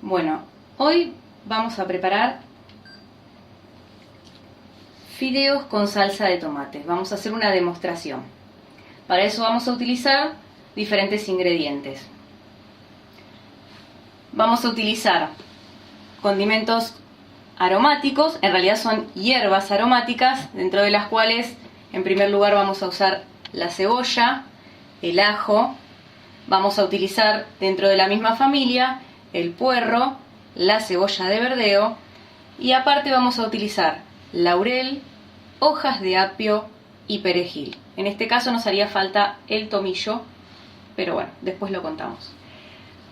Bueno, hoy vamos a preparar fideos con salsa de tomate. Vamos a hacer una demostración. Para eso vamos a utilizar diferentes ingredientes. Vamos a utilizar condimentos aromáticos, en realidad son hierbas aromáticas, dentro de las cuales en primer lugar vamos a usar la cebolla, el ajo, vamos a utilizar dentro de la misma familia el puerro, la cebolla de verdeo y aparte vamos a utilizar laurel, hojas de apio y perejil. En este caso nos haría falta el tomillo, pero bueno, después lo contamos.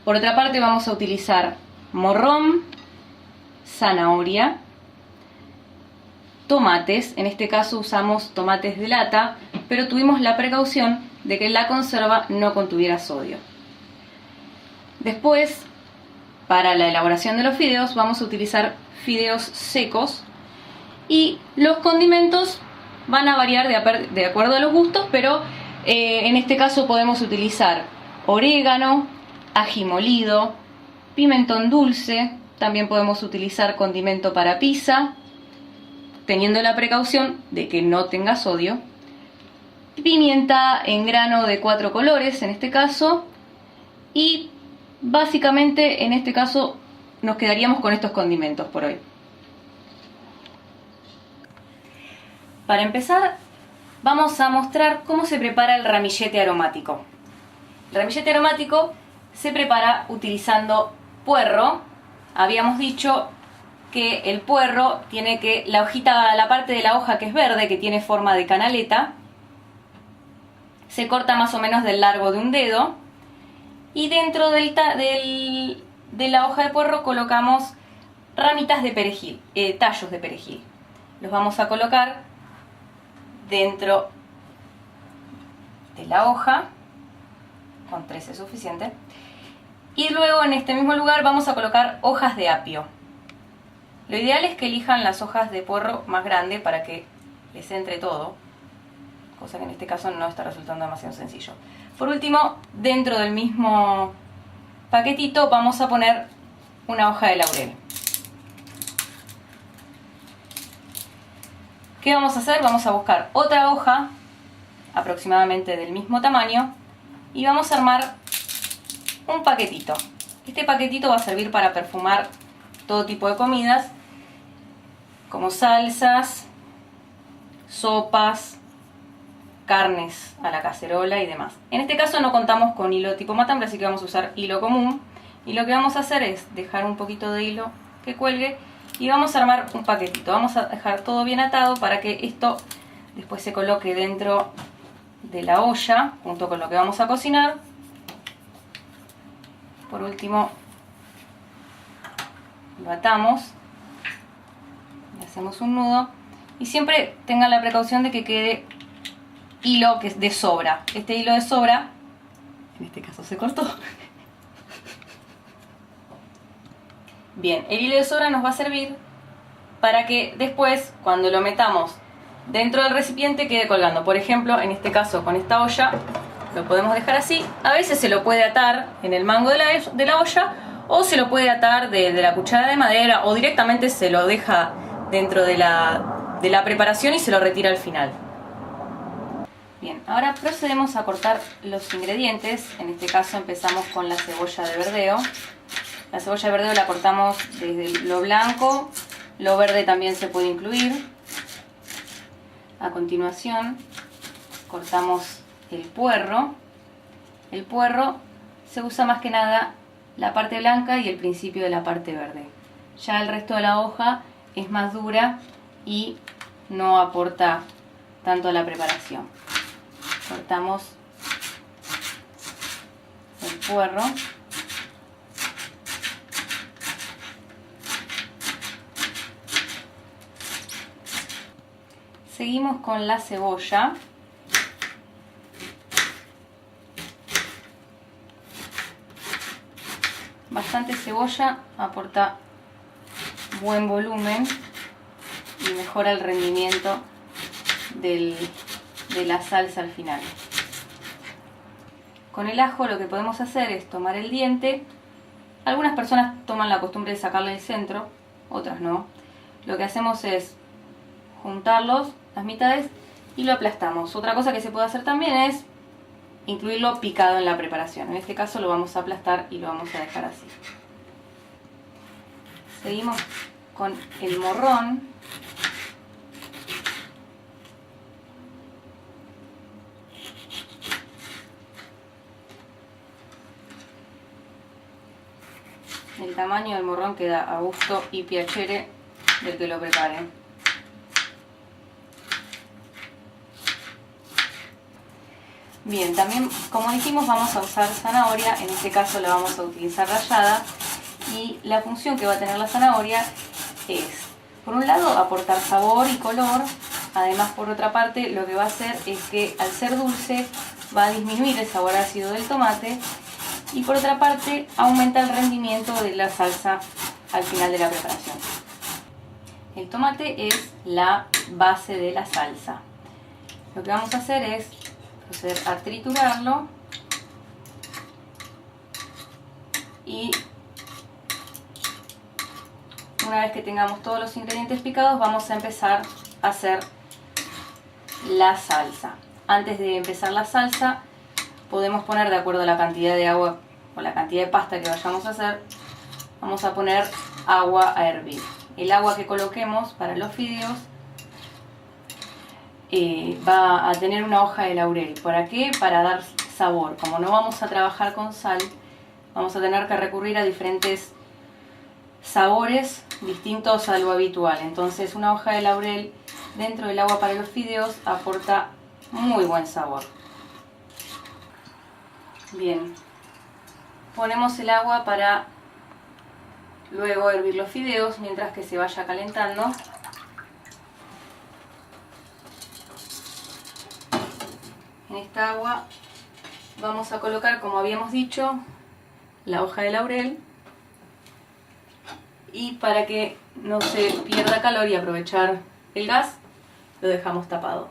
Por otra parte vamos a utilizar morrón, zanahoria, tomates, en este caso usamos tomates de lata, pero tuvimos la precaución de que la conserva no contuviera sodio. Después, para la elaboración de los fideos, vamos a utilizar fideos secos y los condimentos van a variar de acuerdo a los gustos, pero en este caso podemos utilizar orégano, ají molido, pimentón dulce, también podemos utilizar condimento para pizza, teniendo la precaución de que no tenga sodio, pimienta en grano de 4 colores en este caso, y básicamente en este caso nos quedaríamos con estos condimentos por hoy. Para empezar vamos a mostrar cómo se prepara el ramillete aromático. El ramillete aromático se prepara utilizando puerro. Habíamos dicho que el puerro tiene que, la parte de la hoja que es verde, que tiene forma de canaleta, se corta más o menos del largo de un dedo y dentro de la hoja de puerro colocamos ramitas de perejil, tallos de perejil. Los vamos a colocar dentro de la hoja, con 3 es suficiente. Y luego en este mismo lugar vamos a colocar hojas de apio. Lo ideal es que elijan las hojas de puerro más grandes para que les entre todo, cosa que en este caso no está resultando demasiado sencillo. Por último, dentro del mismo paquetito vamos a poner una hoja de laurel. ¿Qué vamos a hacer? Vamos a buscar otra hoja aproximadamente del mismo tamaño y vamos a armar un paquetito. Este paquetito va a servir para perfumar todo tipo de comidas, como salsas, sopas, carnes a la cacerola y demás. En este caso no contamos con hilo tipo matambre, así que vamos a usar hilo común. Y lo que vamos a hacer es dejar un poquito de hilo que cuelgue y vamos a armar un paquetito. Vamos a dejar todo bien atado para que esto después se coloque dentro de la olla junto con lo que vamos a cocinar. Por último lo atamos, le hacemos un nudo y siempre tengan la precaución de que quede hilo que es de sobra. Este hilo de sobra, en este caso se cortó. Bien, el hilo de sobra nos va a servir para que después, cuando lo metamos dentro del recipiente, quede colgando. Por ejemplo, en este caso con esta olla, lo podemos dejar así. A veces se lo puede atar en el mango de la olla o se lo puede atar de la cuchara de madera o directamente se lo deja dentro de la preparación y se lo retira al final. Bien, ahora procedemos a cortar los ingredientes. En este caso empezamos con la cebolla de verdeo. La cebolla de verdeo la cortamos desde lo blanco, lo verde también se puede incluir. A continuación cortamos el puerro. El puerro se usa más que nada la parte blanca y el principio de la parte verde. Ya el resto de la hoja es más dura y no aporta tanto a la preparación. Cortamos el puerro. Seguimos con la cebolla. Bastante cebolla aporta buen volumen y mejora el rendimiento de la salsa al final. Con el ajo lo que podemos hacer es tomar el diente, Algunas personas toman la costumbre de sacarle el centro, otras no. Lo que hacemos es juntarlos, las mitades, y lo aplastamos. Otra cosa que se puede hacer también es incluirlo picado en la preparación. En este caso lo vamos a aplastar y lo vamos a dejar así. Seguimos con el morrón. El tamaño del morrón queda a gusto y piacere del que lo prepare. Bien, también como dijimos vamos a usar zanahoria, en este caso la vamos a utilizar rallada, y la función que va a tener la zanahoria es, por un lado, aportar sabor y color. Además, por otra parte, lo que va a hacer es que al ser dulce va a disminuir el sabor ácido del tomate, y por otra parte aumenta el rendimiento de la salsa al final de la preparación. El tomate es la base de la salsa. Lo que vamos a hacer es proceder a triturarlo y una vez que tengamos todos los ingredientes picados vamos a empezar a hacer la salsa. Antes de empezar la salsa podemos poner, de acuerdo a la cantidad de agua o la cantidad de pasta que vayamos a hacer, vamos a poner agua a hervir. El agua que coloquemos para los fideos va a tener una hoja de laurel. ¿Para qué? Para dar sabor. Como no vamos a trabajar con sal, vamos a tener que recurrir a diferentes sabores distintos a lo habitual. Entonces una hoja de laurel dentro del agua para los fideos aporta muy buen sabor. Bien, ponemos el agua para luego hervir los fideos mientras que se vaya calentando. En esta agua vamos a colocar, como habíamos dicho, la hoja de laurel, y para que no se pierda calor y aprovechar el gas, lo dejamos tapado.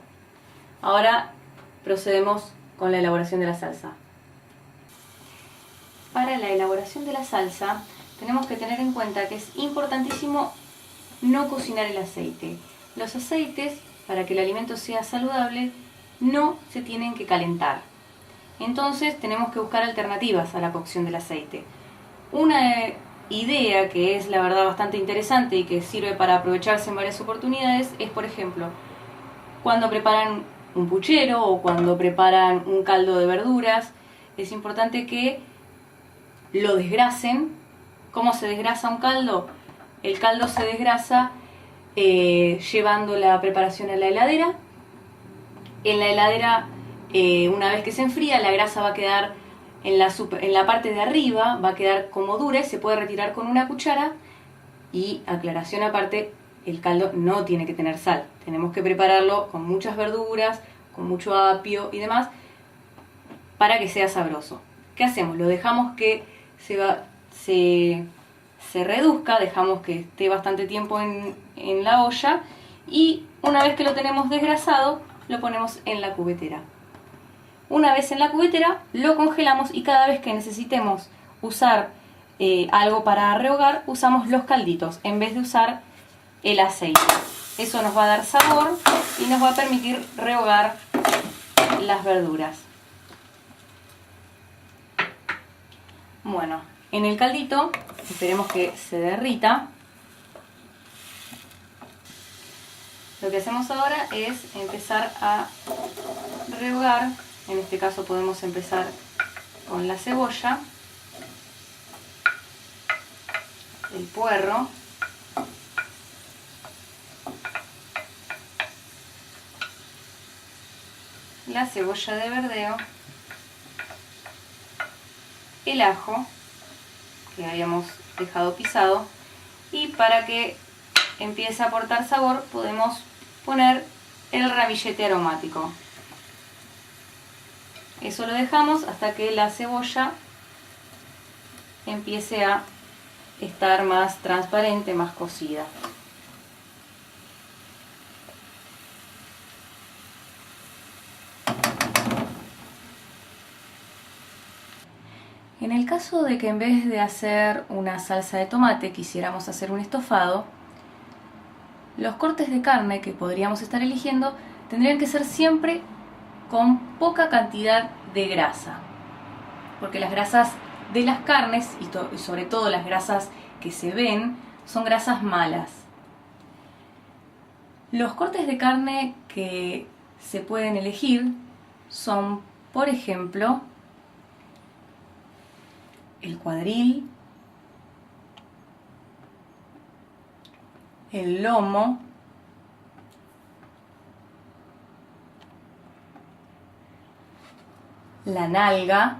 Ahora procedemos con la elaboración de la salsa. Para la elaboración de la salsa tenemos que tener en cuenta que es importantísimo no cocinar el aceite. Los aceites, para que el alimento sea saludable, no se tienen que calentar. Entonces tenemos que buscar alternativas a la cocción del aceite. Una idea que es la verdad bastante interesante y que sirve para aprovecharse en varias oportunidades es, por ejemplo, cuando preparan un puchero o cuando preparan un caldo de verduras, es importante que lo desgrasen. ¿Cómo se desgrasa un caldo? El caldo se desgrasa llevando la preparación a la heladera. En la heladera, una vez que se enfría, la grasa va a quedar en la parte de arriba, va a quedar como dura y se puede retirar con una cuchara. Y aclaración aparte, el caldo no tiene que tener sal. Tenemos que prepararlo con muchas verduras, con mucho apio y demás, para que sea sabroso. ¿Qué hacemos? Lo dejamos que se reduzca, dejamos que esté bastante tiempo en la olla, y una vez que lo tenemos desgrasado, lo ponemos en la cubetera. Una vez en la cubetera, lo congelamos, y cada vez que necesitemos usar algo para rehogar, usamos los calditos en vez de usar el aceite. Eso nos va a dar sabor y nos va a permitir rehogar las verduras. Bueno, en el caldito esperemos que se derrita. Lo que hacemos ahora es empezar a rehogar. En este caso podemos empezar con la cebolla, el puerro, la cebolla de verdeo, el ajo que habíamos dejado pisado, y para que empiece a aportar sabor podemos poner el ramillete aromático. Eso lo dejamos hasta que la cebolla empiece a estar más transparente, más cocida. En el caso de que en vez de hacer una salsa de tomate quisiéramos hacer un estofado, los cortes de carne que podríamos estar eligiendo tendrían que ser siempre con poca cantidad de grasa, porque las grasas de las carnes y sobre todo las grasas que se ven son grasas malas. Los cortes de carne que se pueden elegir son, por ejemplo, el cuadril, el lomo, la nalga,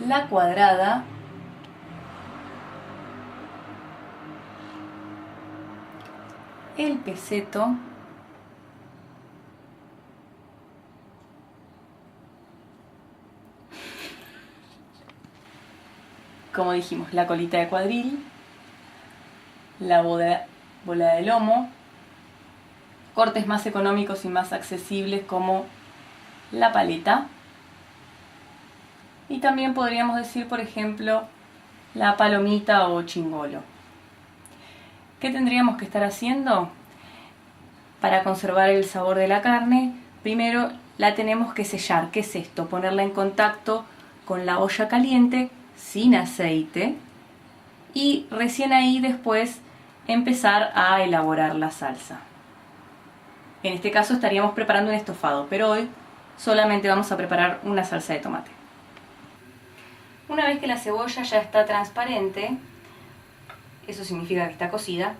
la cuadrada, el peseto, como dijimos, la colita de cuadril, la bola de lomo, cortes más económicos y más accesibles como la paleta, y también podríamos decir, por ejemplo, la palomita o chingolo. ¿Qué tendríamos que estar haciendo para conservar el sabor de la carne? Primero la tenemos que sellar. ¿Qué es esto? Ponerla en contacto con la olla caliente sin aceite y recién ahí después empezar a elaborar la salsa. En este caso estaríamos preparando un estofado, pero hoy solamente vamos a preparar una salsa de tomate. Una vez que la cebolla ya está transparente, eso significa que está cocida,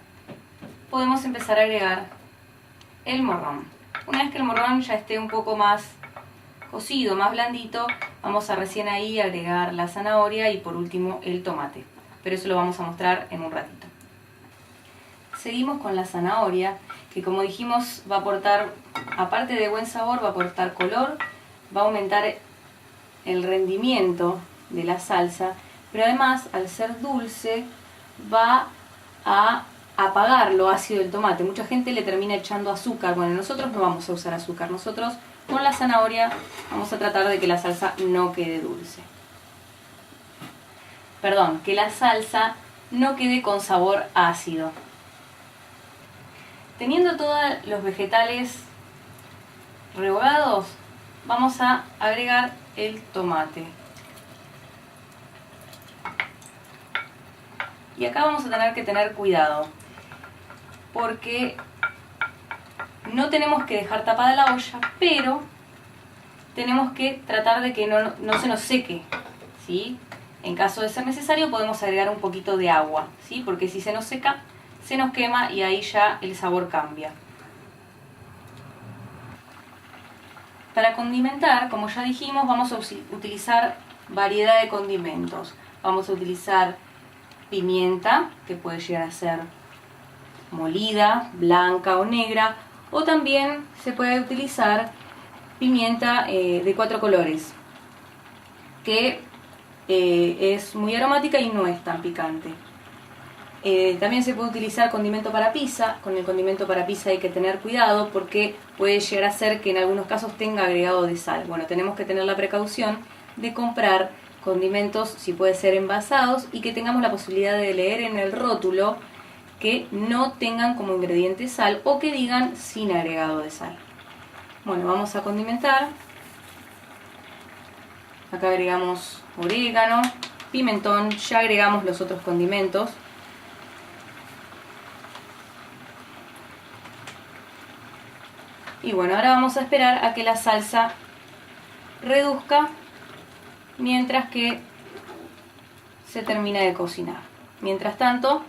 podemos empezar a agregar el morrón. Una vez que el morrón ya esté un poco más cocido, más blandito, vamos a recién ahí agregar la zanahoria y por último el tomate. Pero eso lo vamos a mostrar en un ratito. Seguimos con la zanahoria, que como dijimos va a aportar, aparte de buen sabor, va a aportar color, va a aumentar el rendimiento de la salsa, pero además al ser dulce va a apagar lo ácido del tomate. Mucha gente le termina echando azúcar. Bueno, nosotros no vamos a usar azúcar. Nosotros con la zanahoria vamos a tratar de que la salsa no quede dulce. Perdón, que la salsa no quede con sabor ácido. Teniendo todos los vegetales rehogados, vamos a agregar el tomate. Y acá vamos a tener que tener cuidado, porque no tenemos que dejar tapada la olla, pero tenemos que tratar de que no se nos seque, ¿sí? En caso de ser necesario podemos agregar un poquito de agua, ¿sí? Porque si se nos seca, se nos quema y ahí ya el sabor cambia. Para condimentar, como ya dijimos, vamos a utilizar variedad de condimentos. Vamos a utilizar pimienta, que puede llegar a ser molida, blanca o negra, o también se puede utilizar pimienta de 4 colores, que es muy aromática y no es tan picante. También se puede utilizar condimento para pizza. Con el condimento para pizza hay que tener cuidado porque puede llegar a ser que en algunos casos tenga agregado de sal. Bueno, tenemos que tener la precaución de comprar condimentos, si puede ser envasados, y que tengamos la posibilidad de leer en el rótulo que no tengan como ingrediente sal o que digan sin agregado de sal. Bueno, vamos a condimentar. Acá agregamos orégano, pimentón, ya agregamos los otros condimentos. Y bueno, ahora vamos a esperar a que la salsa reduzca mientras que se termina de cocinar. Mientras tanto,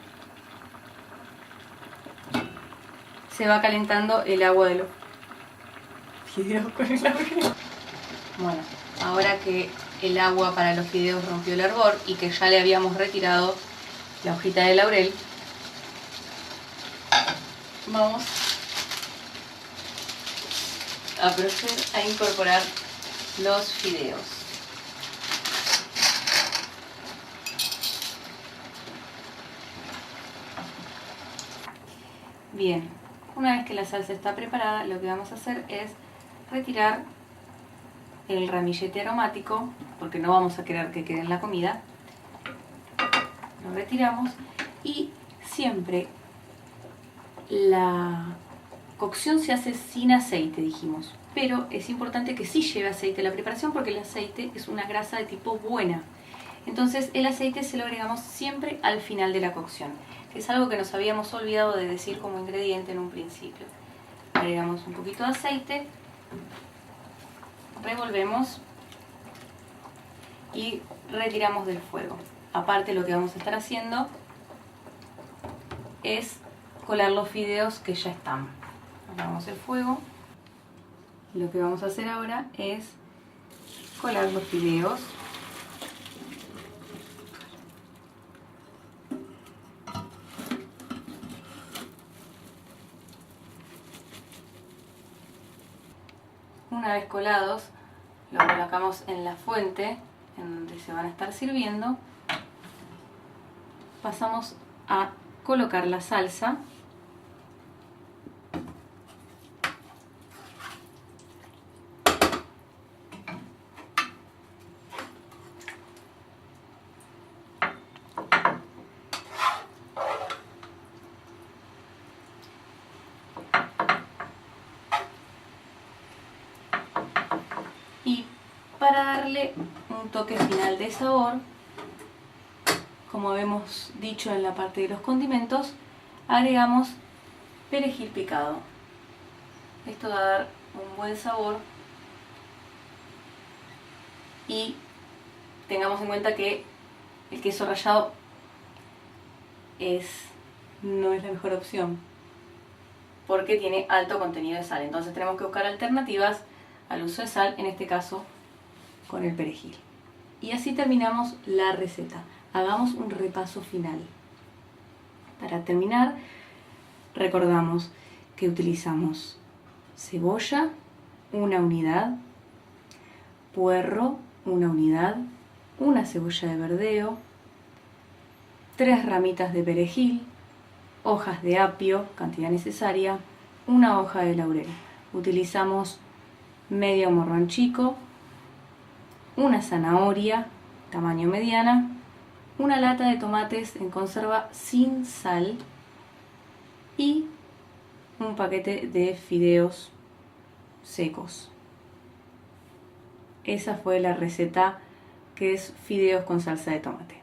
se va calentando el agua de los fideos con el laurel. Bueno, ahora que el agua para los fideos rompió el hervor y que ya le habíamos retirado la hojita de laurel, vamos a proceder a incorporar los fideos. Bien, una vez que la salsa está preparada, lo que vamos a hacer es retirar el ramillete aromático, porque no vamos a querer que quede en la comida. Lo retiramos y siempre la cocción se hace sin aceite, dijimos, pero es importante que sí lleve aceite la preparación porque el aceite es una grasa de tipo buena. Entonces el aceite se lo agregamos siempre al final de la cocción, que es algo que nos habíamos olvidado de decir como ingrediente en un principio. Agregamos un poquito de aceite, revolvemos y retiramos del fuego. Aparte, lo que vamos a estar haciendo es colar los fideos que ya están. Apagamos el fuego. Lo que vamos a hacer ahora es colar los fideos. Una vez colados, lo colocamos en la fuente en donde se van a estar sirviendo. Pasamos a colocar la salsa. Y para darle un toque final de sabor, como hemos dicho en la parte de los condimentos, agregamos perejil picado. Esto va a dar un buen sabor y tengamos en cuenta que el queso rallado no es la mejor opción porque tiene alto contenido de sal. Entonces tenemos que buscar alternativas al uso de sal, en este caso con el perejil. Y así terminamos la receta. Hagamos un repaso final. Para terminar, recordamos que utilizamos cebolla, una unidad, puerro, una unidad, una cebolla de verdeo, 3 ramitas de perejil, hojas de apio, cantidad necesaria, una hoja de laurel. Utilizamos medio morrón chico, una zanahoria, tamaño mediana, una lata de tomates en conserva sin sal y un paquete de fideos secos. Esa fue la receta que es fideos con salsa de tomate.